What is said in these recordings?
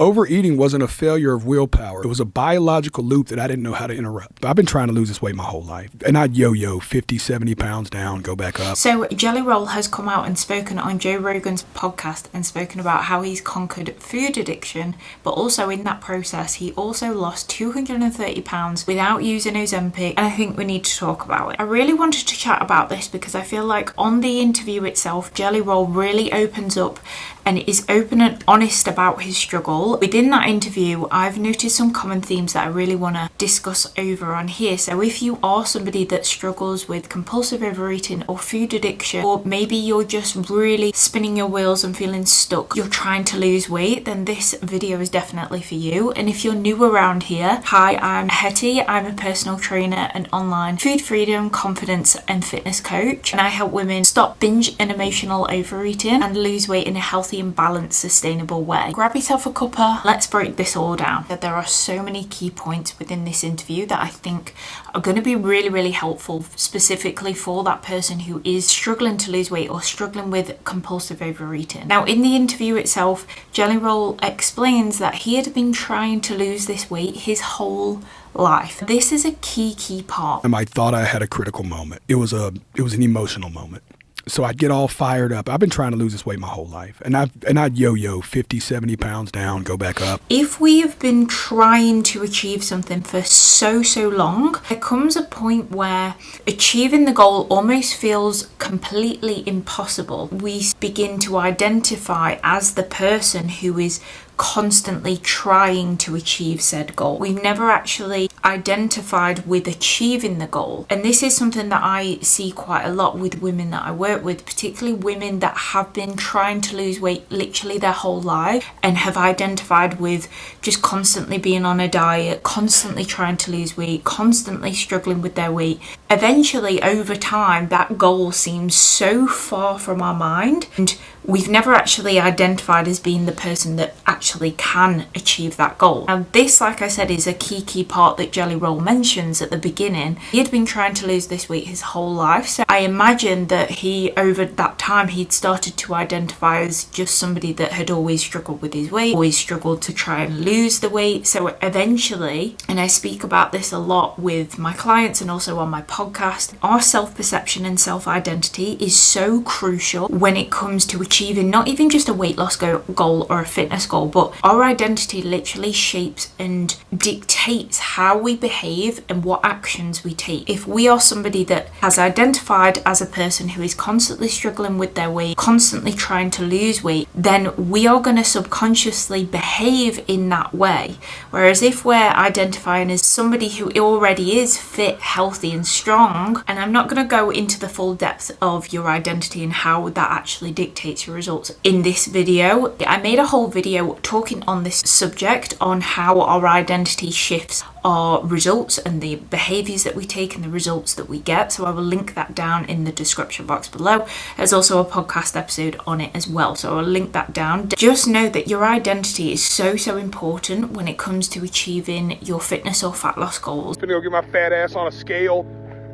Overeating wasn't a failure of willpower. It was a biological loop that I didn't know how to interrupt. I've been trying to lose this weight my whole life. And I'd yo-yo 50, 70 pounds down, go back up. So Jelly Roll has come out and spoken on Joe Rogan's podcast and spoken about how he's conquered food addiction, but also in that process, he also lost 230 pounds without using Ozempic. And I think we need to talk about it. I really wanted to chat about this because I feel like on the interview itself, Jelly Roll really opens up and is open and honest about his struggle. Within that interview, I've noticed some common themes that I really want to discuss over on here. So if you are somebody that struggles with compulsive overeating or food addiction, or maybe you're just really spinning your wheels and feeling stuck, you're trying to lose weight, then this video is definitely for you. And if you're new around here, hi, I'm Hetty. I'm a personal trainer and online food freedom, confidence and fitness coach. And I help women stop binge and emotional overeating and lose weight in a healthy and balanced, sustainable way. Grab yourself a cuppa. Let's break this all down. There are so many key points within this interview that I think are going to be really, really helpful specifically for that person who is struggling to lose weight or struggling with compulsive overeating. Now, in the interview itself, Jelly Roll explains that he had been trying to lose this weight his whole life. This is a key part. And I thought I had a critical moment. It was an emotional moment. So I'd get all fired up. I've been trying to lose this weight my whole life. And I'd yo-yo 50, 70 pounds down, go back up. If we have been trying to achieve something for so long, there comes a point where achieving the goal almost feels completely impossible. We begin to identify as the person who is constantly trying to achieve said goal. We've never actually identified with achieving the goal. And this is something that I see quite a lot with women that I work with, particularly women that have been trying to lose weight literally their whole life and have identified with just constantly being on a diet, constantly trying to lose weight, constantly struggling with their weight. Eventually, over time, that goal seems so far from our mind, and we've never actually identified as being the person that actually can achieve that goal. Now this, like I said, is a key part that Jelly Roll mentions at the beginning. He had been trying to lose this weight his whole life, so I imagine that he, over that time, he'd started to identify as just somebody that had always struggled with his weight, always struggled to try and lose the weight. So eventually, and I speak about this a lot with my clients and also on my podcast, our self-perception and self-identity is so crucial when it comes to achieving not even just a weight loss goal or a fitness goal, but our identity literally shapes and dictates how we behave and what actions we take. If we are somebody that has identified as a person who is constantly struggling with their weight, constantly trying to lose weight, then we are going to subconsciously behave in that way. Whereas if we're identifying as somebody who already is fit, healthy and strong, and I'm not going to go into the full depth of your identity and how that actually dictates your results in this video. I made a whole video talking on this subject, on how our identity shifts our results and the behaviors that we take and the results that we get. So I will link that down in the description box below. There's also a podcast episode on it as well, so I'll link that down. Just know that your identity is so important when it comes to achieving your fitness or fat loss goals. I'm gonna go get my fat ass on a scale.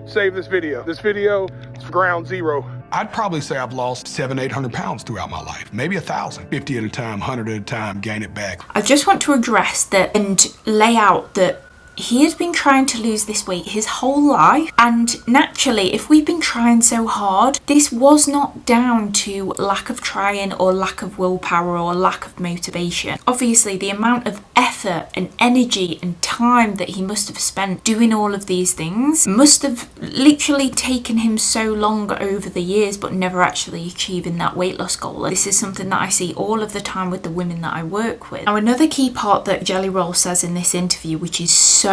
Save this video. This video is ground zero. I'd probably say I've lost 700-800 pounds throughout my life, maybe 1,000, 50 at a time, 100 at a time, gain it back. I just want to address that and lay out that he has been trying to lose this weight his whole life, and naturally, if we've been trying so hard, this was not down to lack of trying or lack of willpower or lack of motivation. Obviously, the amount of effort and energy and time that he must have spent doing all of these things must have literally taken him so long over the years, but never actually achieving that weight loss goal. And this is something that I see all of the time with the women that I work with. Now, another key part that Jelly Roll says in this interview, which is so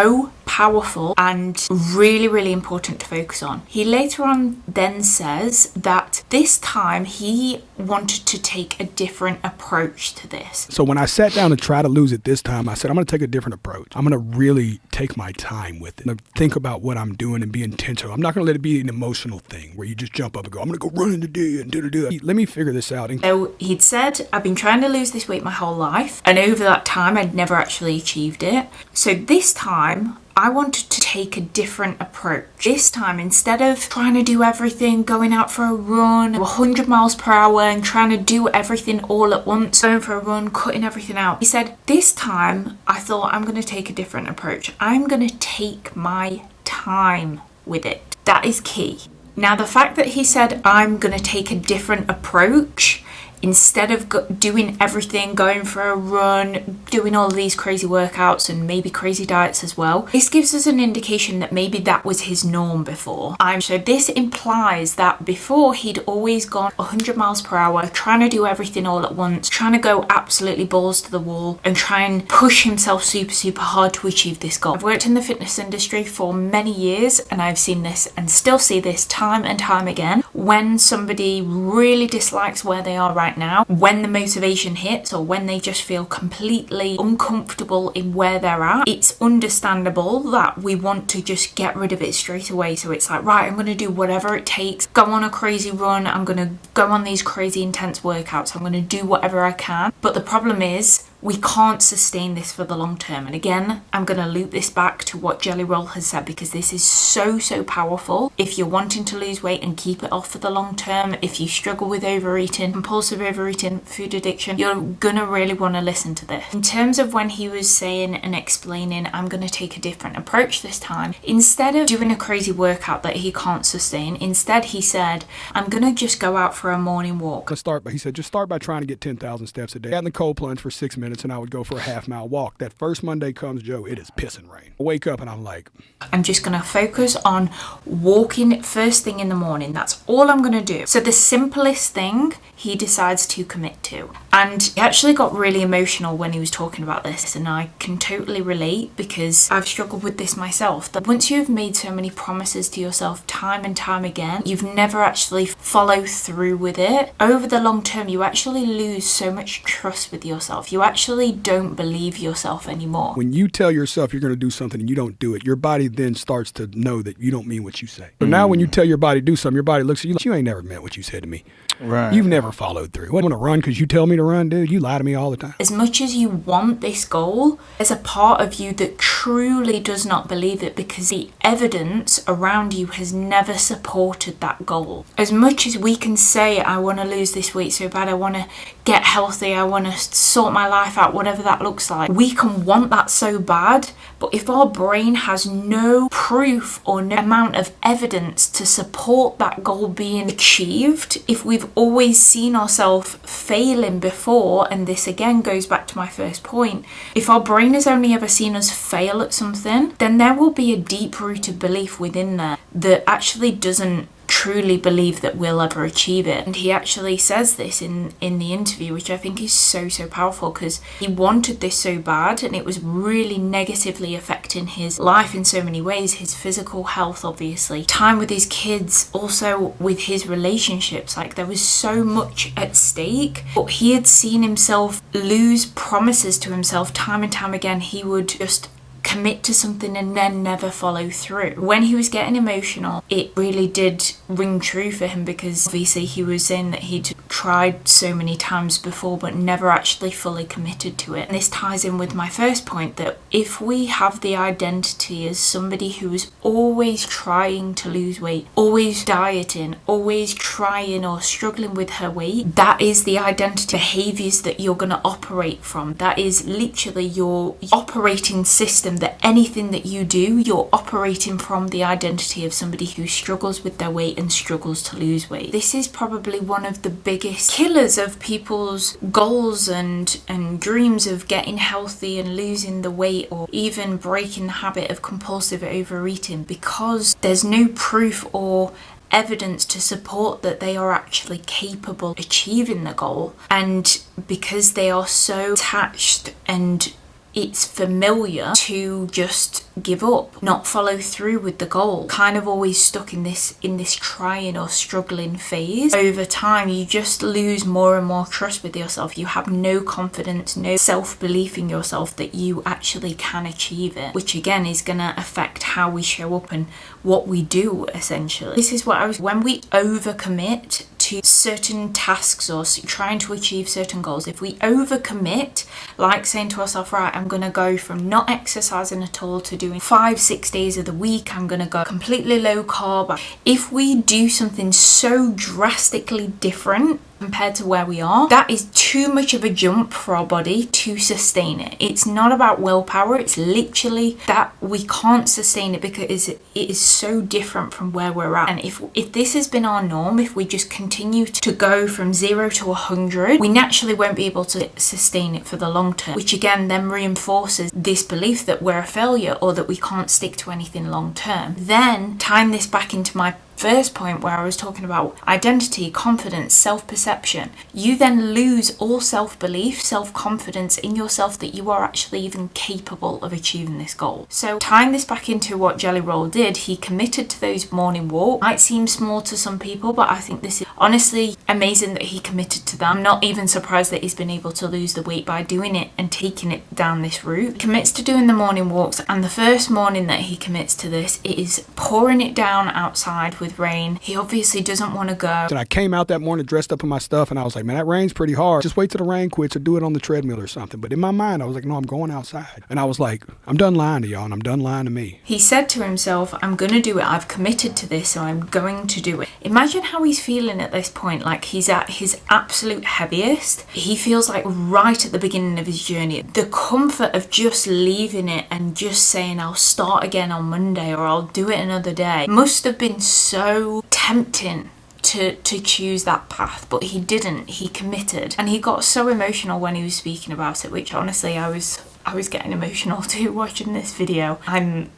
powerful and really important to focus on. He later on then says that this time he wanted to take a different approach to this. So when I sat down to try to lose it this time, I said, I'm going to take a different approach. I'm going to really take my time with it. I'm going to think about what I'm doing and be intentional. I'm not going to let it be an emotional thing where you just jump up and go, I'm going to go run today and do. Let me figure this out. So he'd said, I've been trying to lose this weight my whole life, and over that time I'd never actually achieved it. So this time I wanted to take a different approach. This time, instead of trying to do everything, going out for a run, 100 miles per hour and trying to do everything all at once, going for a run, cutting everything out, he said, this time I thought I'm going to take a different approach. I'm going to take my time with it. That is key. Now, the fact that he said, I'm going to take a different approach, instead of doing everything, going for a run, doing all these crazy workouts and maybe crazy diets as well, this gives us an indication that maybe that was his norm before. So this implies that before he'd always gone 100 miles per hour, trying to do everything all at once, trying to go absolutely balls to the wall and try and push himself super hard to achieve this goal. I've worked in the fitness industry for many years and I've seen this and still see this time and time again. When somebody really dislikes where they are right now, when the motivation hits or when they just feel completely uncomfortable in where they're at, it's understandable that we want to just get rid of it straight away. So it's like, right, I'm going to do whatever it takes, go on a crazy run, I'm going to go on these crazy intense workouts, I'm going to do whatever I can. But the problem is, we can't sustain this for the long term. And again, I'm going to loop this back to what Jelly Roll has said, because this is so powerful. If you're wanting to lose weight and keep it off for the long term, if you struggle with overeating, compulsive overeating, food addiction, you're going to really want to listen to this. In terms of when he was saying and explaining, I'm going to take a different approach this time, instead of doing a crazy workout that he can't sustain, instead he said, I'm going to just go out for a morning walk. He said, just start by trying to get 10,000 steps a day. In the cold plunge for 6 minutes and I would go for a half-mile walk. That first Monday comes, Joe, it is pissing rain. I wake up and I'm like, I'm just going to focus on walking first thing in the morning. That's all I'm going to do. So the simplest thing he decides to commit to. And he actually got really emotional when he was talking about this, and I can totally relate because I've struggled with this myself. That once you've made so many promises to yourself time and time again, you've never actually followed through with it. Over the long term, you actually lose so much trust with yourself. You actually don't believe yourself anymore. When you tell yourself you're going to do something and you don't do it, your body then starts to know that you don't mean what you say. So now when you tell your body to do something, your body looks at you like, you ain't never meant what you said to me. Right. You've never followed through. I want to run because you tell me to run, dude. You lie to me all the time. As much as you want this goal, there's a part of you that truly does not believe it because the evidence around you has never supported that goal. As much as we can say, I want to lose this weight so bad, I want to get healthy, I want to sort my life out, whatever that looks like, we can want that so bad, but if our brain has no proof or no amount of evidence to support that goal being achieved, if we've always seen ourselves failing before, and this again goes back to my first point, if our brain has only ever seen us fail at something, then there will be a deep-rooted belief within there that actually doesn't truly believe that we'll ever achieve it. And he actually says this in the interview, which I think is so powerful, because he wanted this so bad and it was really negatively affecting his life in so many ways, his physical health, obviously, time with his kids, also with his relationships. Like, there was so much at stake, but he had seen himself lose promises to himself time and time again. He would just commit to something and then never follow through. When he was getting emotional, it really did ring true for him, because obviously he was saying that he'd tried so many times before but never actually fully committed to it. And this ties in with my first point, that if we have the identity as somebody who is always trying to lose weight, always dieting, always trying or struggling with her weight, that is the identity behaviors that you're going to operate from. That is literally your operating system, that anything that you do, you're operating from the identity of somebody who struggles with their weight and struggles to lose weight. This is probably one of the biggest killers of people's goals and dreams of getting healthy and losing the weight, or even breaking the habit of compulsive overeating, because there's no proof or evidence to support that they are actually capable of achieving the goal. And because they are so attached and it's familiar to just give up, not follow through with the goal, kind of always stuck in this trying or struggling phase. Over time, you just lose more and more trust with yourself. You have no confidence, no self-belief in yourself that you actually can achieve it, which again is going to affect how we show up and what we do, essentially. This is what when we overcommit to certain tasks or trying to achieve certain goals, if we overcommit, like saying to ourselves, right, I'm going to go from not exercising at all to doing 5-6 days of the week. I'm going to go completely low carb. If we do something so drastically different compared to where we are, that is too much of a jump for our body to sustain it. It's not about willpower, it's literally that we can't sustain it because it is so different from where we're at. And if this has been our norm, if we just continue to go from 0 to 100, we naturally won't be able to sustain it for the long term, which again then reinforces this belief that we're a failure or that we can't stick to anything long term. Then tying this back into my first point where I was talking about identity, confidence, self-perception, you then lose all self-belief, self-confidence in yourself that you are actually even capable of achieving this goal. So tying this back into what Jelly Roll did, he committed to those morning walks. Might seem small to some people, but I think this is honestly amazing that he committed to them. I'm not even surprised that he's been able to lose the weight by doing it and taking it down this route. He commits to doing the morning walks, and the first morning that he commits to this, it is pouring it down outside with rain. He obviously doesn't want to go. And I came out that morning dressed up in my stuff, and I was like, man, that rain's pretty hard. Just wait till the rain quits or do it on the treadmill or something. But in my mind, I was like, no, I'm going outside. And I was like, I'm done lying to y'all, and I'm done lying to me. He said to himself, I'm going to do it. I've committed to this, so I'm going to do it. Imagine how he's feeling at this point. Like, he's at his absolute heaviest. He feels like right at the beginning of his journey. The comfort of just leaving it and just saying, I'll start again on Monday or I'll do it another day must have been so tempting to choose that path, but he didn't. He committed, and he got so emotional when he was speaking about it, which honestly I was getting emotional too watching this video. I'm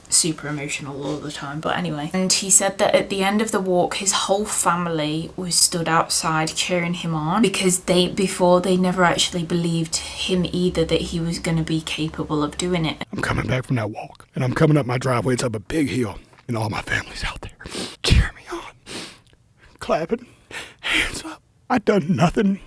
super emotional all the time, but anyway. And he said that at the end of the walk, his whole family was stood outside cheering him on, because they never actually believed him either that he was going to be capable of doing it. I'm coming back from that walk, and I'm coming up my driveway. It's up a big hill, and all my family's out there cheering me on, clapping, hands up. I'd done nothing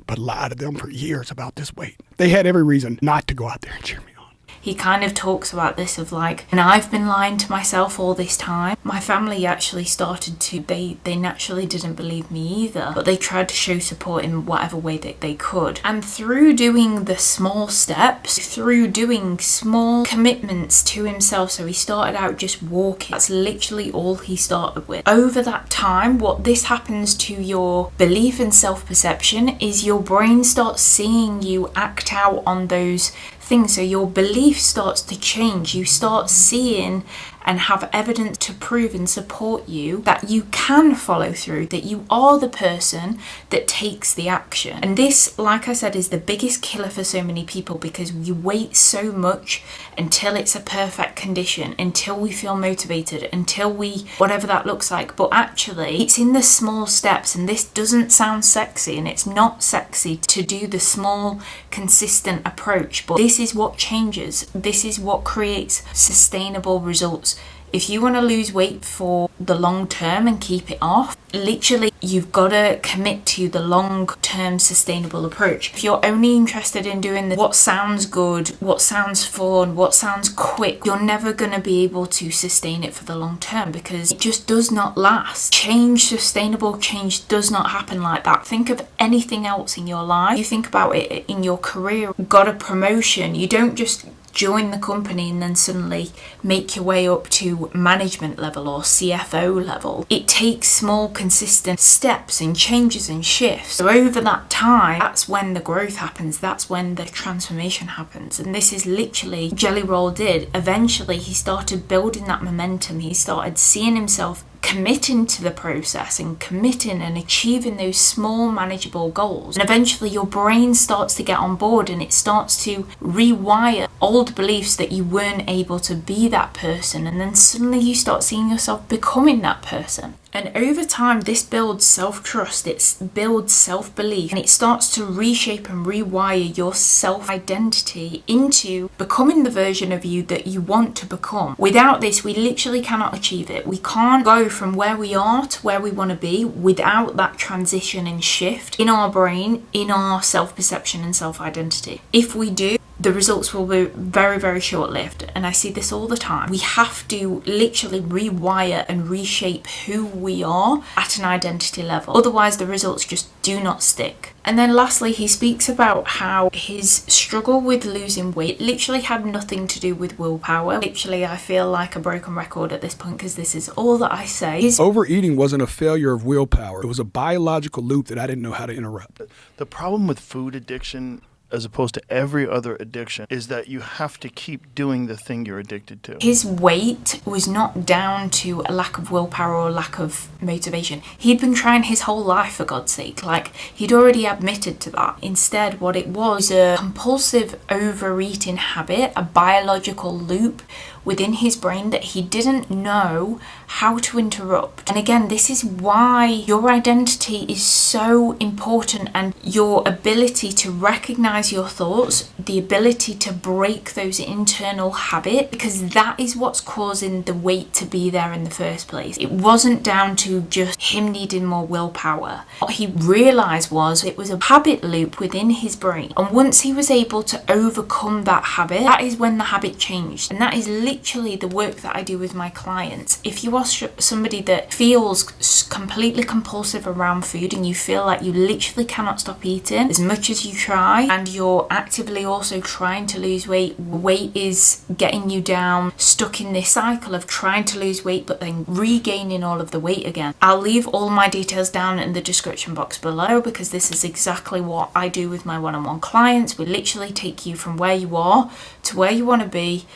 but lie to them for years about this weight. They had every reason not to go out there and cheer me on. He kind of talks about this of like, and I've been lying to myself all this time. My family actually started to, they naturally didn't believe me either, but they tried to show support in whatever way that they could. And through doing the small steps, through doing small commitments to himself, so he started out just walking. That's literally all he started with. Over that time, what this happens to your belief and self-perception is your brain starts seeing you act out on those things. So your belief starts to change. You start seeing and have evidence to prove and support you that you can follow through, that you are the person that takes the action. And this, like I said, is the biggest killer for so many people, because we wait so much until it's a perfect condition, until we feel motivated, until we, whatever that looks like. But actually, it's in the small steps, and this doesn't sound sexy, and it's not sexy to do the small, consistent approach, but this is what changes. This is what creates sustainable results. If you want to lose weight for the long term and keep it off, literally you've got to commit to the long term sustainable approach. If you're only interested in doing what sounds good, what sounds fun, what sounds quick, you're never going to be able to sustain it for the long term, because it just does not last. Sustainable change does not happen like that. Think of anything else in your life. You think about it in your career, got a promotion. You don't just join the company and then suddenly make your way up to management level or CFO level. It takes small consistent steps and changes and shifts. So over that time, that's when the growth happens, that's when the transformation happens. And this is literally Jelly Roll did. Eventually he started building that momentum. He started seeing himself committing to the process and committing and achieving those small manageable goals. And eventually your brain starts to get on board, and it starts to rewire old beliefs that you weren't able to be that person, and then suddenly you start seeing yourself becoming that person. And over time, this builds self-trust, it builds self-belief, and it starts to reshape and rewire your self-identity into becoming the version of you that you want to become. Without this, we literally cannot achieve it. We can't go from where we are to where we want to be without that transition and shift in our brain, in our self-perception and self-identity. If we do, the results will be very, very short-lived. And I see this all the time. We have to literally rewire and reshape who we are at an identity level. Otherwise, the results just do not stick. And then lastly, he speaks about how his struggle with losing weight literally had nothing to do with willpower. Literally, I feel like a broken record at this point because this is all that I say. Overeating wasn't a failure of willpower. It was a biological loop that I didn't know how to interrupt. The problem with food addiction, as opposed to every other addiction, is that you have to keep doing the thing you're addicted to. His weight was not down to a lack of willpower or lack of motivation. He'd been trying his whole life, for God's sake. Like, he'd already admitted to that. Instead, what it was a compulsive overeating habit, a biological loop within his brain that he didn't know how to interrupt. And again, this is why your identity is so important, and your ability to recognize your thoughts, the ability to break those internal habits, because that is what's causing the weight to be there in the first place. It wasn't down to just him needing more willpower. What he realized was it was a habit loop within his brain. And once he was able to overcome that habit, that is when the habit changed. And that is literally the work that I do with my clients. If you are somebody that feels completely compulsive around food and you feel like you literally cannot stop eating as much as you try, and you're actively also trying to lose weight, weight is getting you down, stuck in this cycle of trying to lose weight but then regaining all of the weight again. I'll leave all my details down in the description box below, because this is exactly what I do with my one-on-one clients. We literally take you from where you are to where you want to be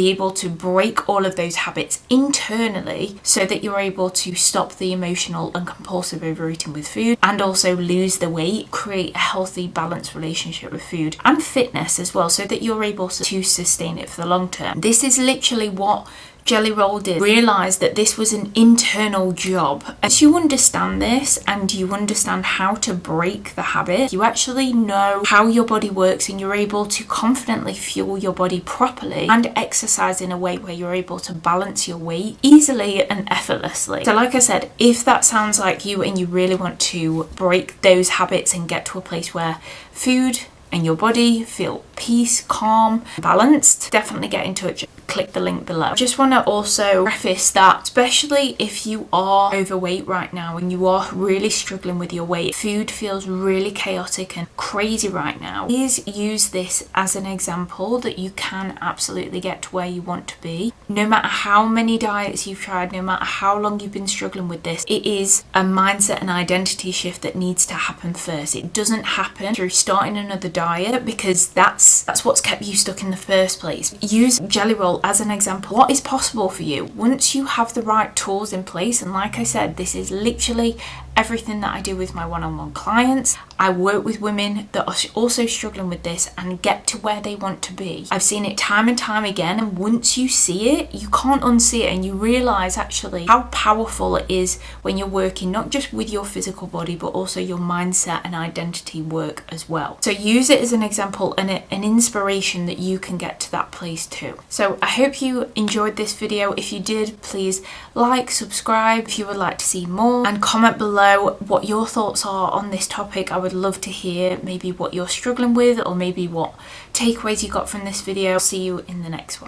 able to break all of those habits internally so that you're able to stop the emotional and compulsive overeating with food, and also lose the weight, create a healthy, balanced relationship with food and fitness as well, so that you're able to sustain it for the long term. This is literally what Jelly Roll did. Realize that this was an internal job. As you understand this and you understand how to break the habit, you actually know how your body works, and you're able to confidently fuel your body properly and exercise in a way where you're able to balance your weight easily and effortlessly. So like I said, if that sounds like you and you really want to break those habits and get to a place where food and your body feel peace, calm, balanced, definitely get in touch. Click the link below. I just want to also preface that, especially if you are overweight right now and you are really struggling with your weight, food feels really chaotic and crazy right now, please use this as an example that you can absolutely get to where you want to be. No matter how many diets you've tried, no matter how long you've been struggling with this, it is a mindset and identity shift that needs to happen first. It doesn't happen through starting another diet, because that's what's kept you stuck in the first place. Use Jelly Roll as an example. What is possible for you once you have the right tools in place? And like I said, this is literally everything that I do with my one-on-one clients. I work with women that are also struggling with this and get to where they want to be. I've seen it time and time again, and once you see it, you can't unsee it, and you realize actually how powerful it is when you're working not just with your physical body but also your mindset and identity work as well. So use it as an example and an inspiration that you can get to that place too. So I hope you enjoyed this video. If you did, please like, subscribe if you would like to see more, and comment below what your thoughts are on this topic. I would love to hear maybe what you're struggling with, or maybe what takeaways you got from this video. I'll see you in the next one.